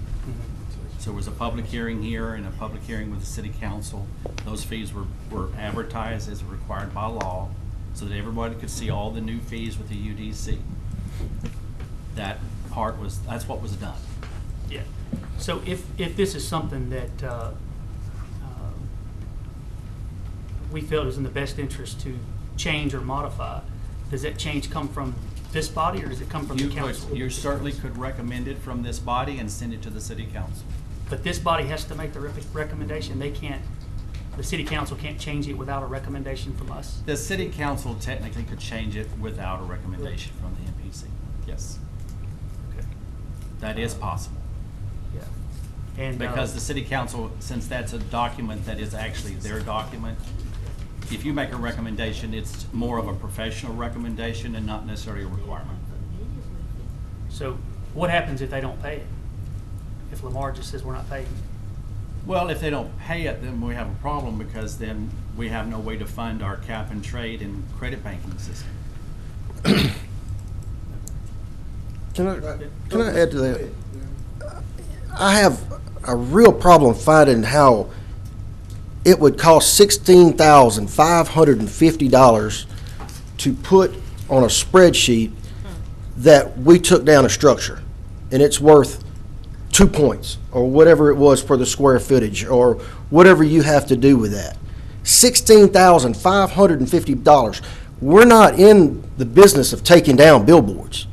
So there was a public hearing here and a public hearing with the city council. Those fees were advertised as required by law so that everybody could see all the new fees with the UDC. That's what was done. Yeah. So if this is something that we feel is in the best interest to change or modify, does that change come from this body, or does it come from the council? You certainly could recommend it from this body and send it to the city council. But this body has to make the recommendation. The city council can't change it without a recommendation from us? The city council technically could change it without a recommendation from the Mpc. Yes. Okay. That is possible. Yeah. And Because the city council, since that's a document that is actually their document, if you make a recommendation, it's more of a professional recommendation and not necessarily a requirement. so what happens if they don't pay it? If Lamar just says we're not paying? Well, if they don't pay it, then we have a problem, because then we have no way to fund our cap and trade and credit banking system. Can I add to that? I have a real problem finding how it would cost $16,550 to put on a spreadsheet that we took down a structure, and it's worth 2 points, or whatever it was for the square footage, or whatever you have to do with that. $16,550. We're not in the business of taking down billboards.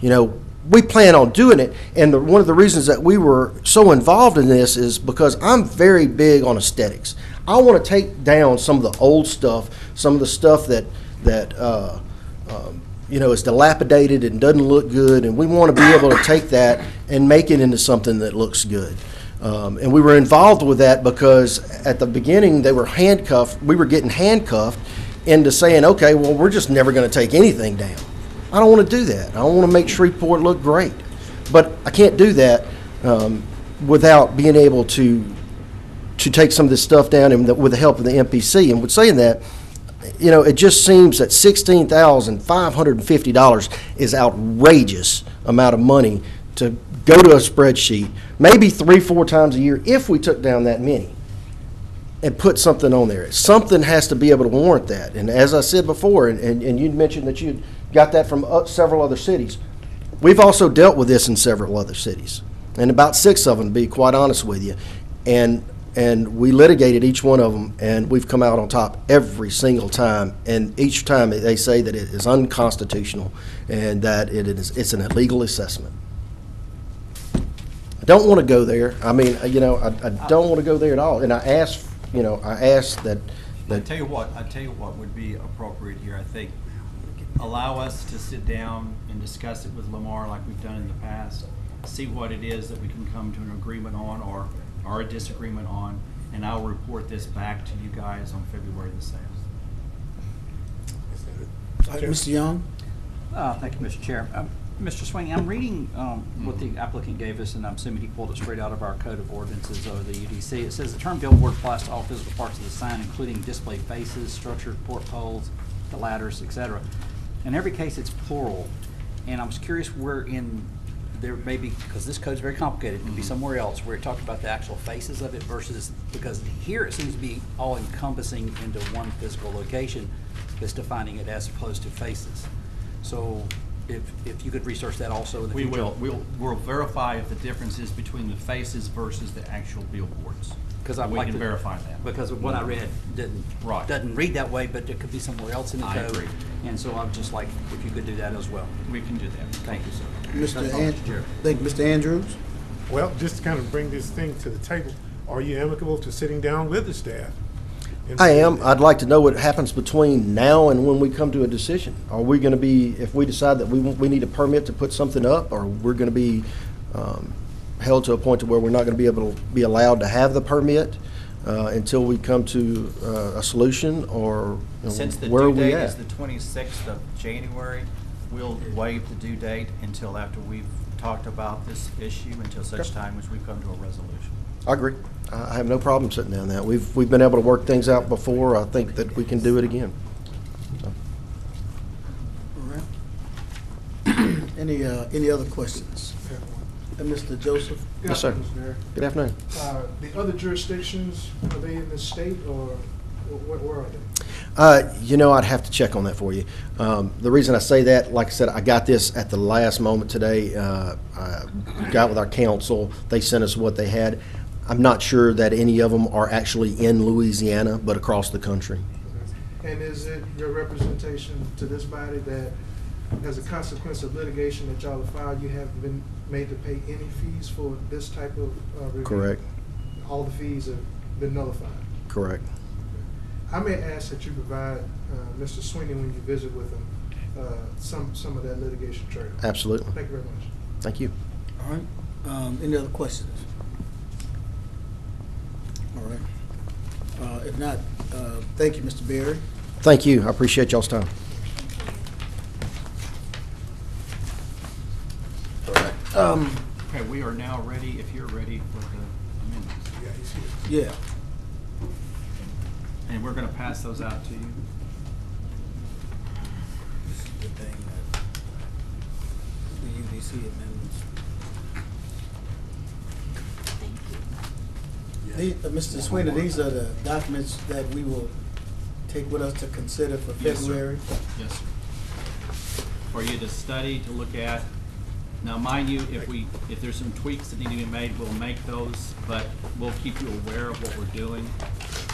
You know, we plan on doing it, and one of the reasons that we were so involved in this is because I'm very big on aesthetics. I want to take down some of the old stuff, some of the stuff that you know, is dilapidated and doesn't look good, and we want to be able to take that and make it into something that looks good. And we were involved with that because at the beginning they were handcuffed. We were getting handcuffed into saying, okay, well, we're just never going to take anything down. I don't want to do that. I want to make Shreveport look great. But I can't do that without being able to take some of this stuff down and with the help of the MPC. And with saying that, you know, it just seems that $16,550 is outrageous amount of money to go to a spreadsheet, maybe 3-4 times a year if we took down that many, and put something on there. Something has to be able to warrant that. And as I said before, and you mentioned that you got that from several other cities, we've also dealt with this in several other cities, and about 6 of them, to be quite honest with you. And we litigated each one of them, and we've come out on top every single time. And each time they say that it is unconstitutional and that it's an illegal assessment. I don't want to go there. I mean, you know, I don't want to go there at all. And I asked that. I tell you what would be appropriate here. I think allow us to sit down and discuss it with Lamar like we've done in the past. See what it is that we can come to an agreement on or a disagreement on, and I'll report this back to you guys on February the 6th. Mr. Young? Thank you, Mr. Chair. Mr. Sweeney, I'm reading what the applicant gave us, and I'm assuming he pulled it straight out of our Code of Ordinances or the UDC. It says the term billboard applies to all physical parts of the sign, including display faces, structured portholes, the ladders, etc. In every case, it's plural, and I was curious where in there may be, because this code's very complicated, it could be somewhere else where it talked about the actual faces of it versus, because here it seems to be all encompassing into one physical location that's defining it as opposed to faces. So if you could research that also in the future. We'll verify if the difference is between the faces versus the actual billboards. Because I'd we like can to verify that. Because of what I read doesn't read that way, but it could be somewhere else in the code. I agree. And so I'm just like, if you could do that as well. We can do that. Thank you, sir. Thank you, Mr. Andrews. Well, just to kind of bring this thing to the table, are you amicable to sitting down with the staff? I am. I'd like to know what happens between now and when we come to a decision. Are we going to be, if we decide that we need a permit to put something up, or we're going to be held to a point to where we're not going to be able to be allowed to have the permit until we come to a solution, or Since the where are due we date at? is the 26th of January, we'll waive the due date until after we've talked about this issue, until such time as we come to a resolution. I agree. I have no problem sitting down that. We've been able to work things out before. I think that we can do it again. So. All right. Any other questions? Mr. Joseph? Yes, sir. Mr. Mayor. Good afternoon. The other jurisdictions, are they in the state or where are they? You know, I'd have to check on that for you. The reason I say that, like I said, I got this at the last moment today. I got with our council. They sent us what they had. I'm not sure that any of them are actually in Louisiana, but across the country. And is it your representation to this body that as a consequence of litigation that y'all have filed, you have been made to pay any fees for this type of review? Correct. All the fees have been nullified? Correct. I may ask that you provide Mr. Sweeney, when you visit with him, some of that litigation trail. Absolutely. Thank you very much. Thank you. All right. Any other questions? All right. If not, thank you, Mr. Berry. Thank you. I appreciate y'all's time. Okay, we are now ready, if you're ready for the amendments. Yeah, he's here. Yeah. And we're going to pass those out to you. This is the thing that the UDC amendments. Mr. Sweeney, these are the documents that we will take with us to consider for Yes, sir. February. Yes, sir. For you to study, to look at, Now, mind you, if there's some tweaks that need to be made, we'll make those, but we'll keep you aware of what we're doing.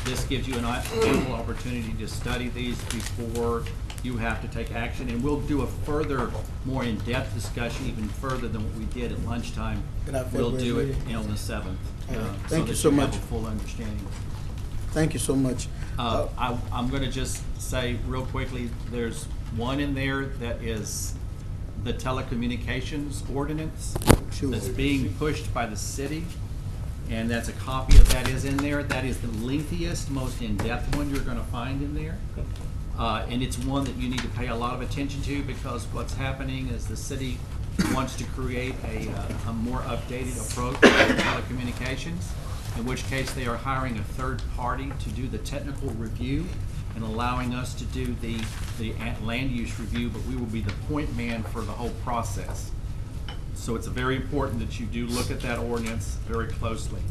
This gives you an ample opportunity to study these before you have to take action, and we'll do a further, more in-depth discussion, even further than what we did at lunchtime. We'll do it on the 7th. Thank you so that much. have a full understanding. Thank you so much. I'm gonna just say real quickly, there's one in there that is the telecommunications ordinance Sure. that's being pushed by the city, and that's a copy of that is in there. That is the lengthiest, most in-depth one you're gonna find in there. And it's one that you need to pay a lot of attention to, because what's happening is the city wants to create a more updated approach to telecommunications, in which case they are hiring a third party to do the technical review and allowing us to do the land use review, but we will be the point man for the whole process. So it's very important that you do look at that ordinance very closely.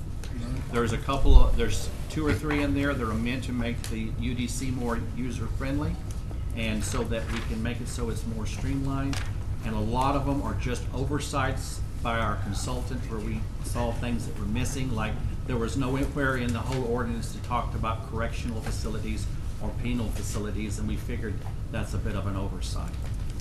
There's there's 2 or 3 in there that are meant to make the UDC more user-friendly, and so that we can make it so it's more streamlined. And a lot of them are just oversights by our consultant, where we saw things that were missing, like there was nowhere in the whole ordinance that talked about correctional facilities or penal facilities, and we figured that's a bit of an oversight.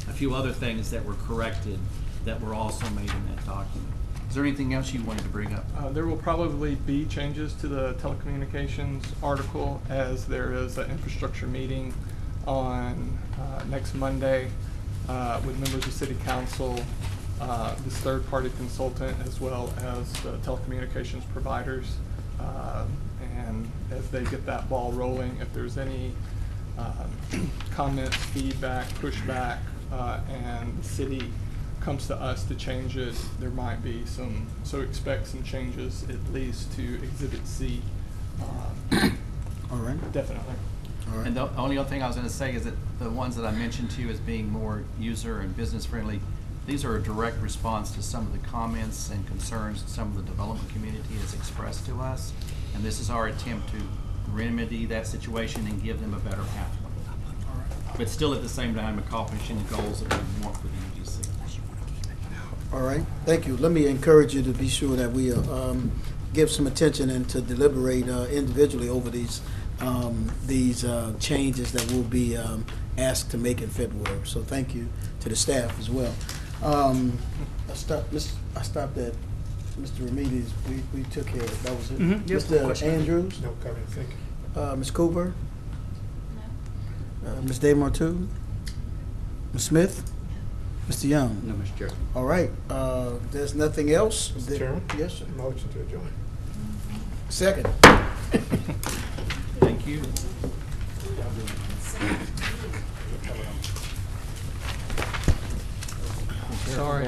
A few other things that were corrected that were also made in that document. Is there anything else you wanted to bring up? There will probably be changes to the telecommunications article, as there is an infrastructure meeting on next Monday with members of City Council, this third-party consultant, as well as the telecommunications providers. And as they get that ball rolling, if there's any comments, feedback, pushback, and the city comes to us to change it, there might be some, so expect some changes at least to Exhibit C. All right. Definitely. All right. And the only other thing I was going to say is that the ones that I mentioned to you as being more user and business friendly, these are a direct response to some of the comments and concerns that some of the development community has expressed to us. And this is our attempt to remedy that situation and give them a better pathway. But still at the same time accomplishing the goals that we want for the UGC. All right, thank you. Let me encourage you to be sure that we give some attention and to deliberate individually over these changes that we'll be asked to make in February. So thank you to the staff as well. I stopped at Mr. Remedies. We took care of it. That was it. Yes, Mr. Andrews? No comment, thank you. Ms. Cooper? No. Ms. DeMartu? Ms. Smith? Mr. Young? No, Mr. Chair. All right, there's nothing else? Mr. Chairman? Yes, sir. Motion to adjourn. Second. Thank you. Sorry.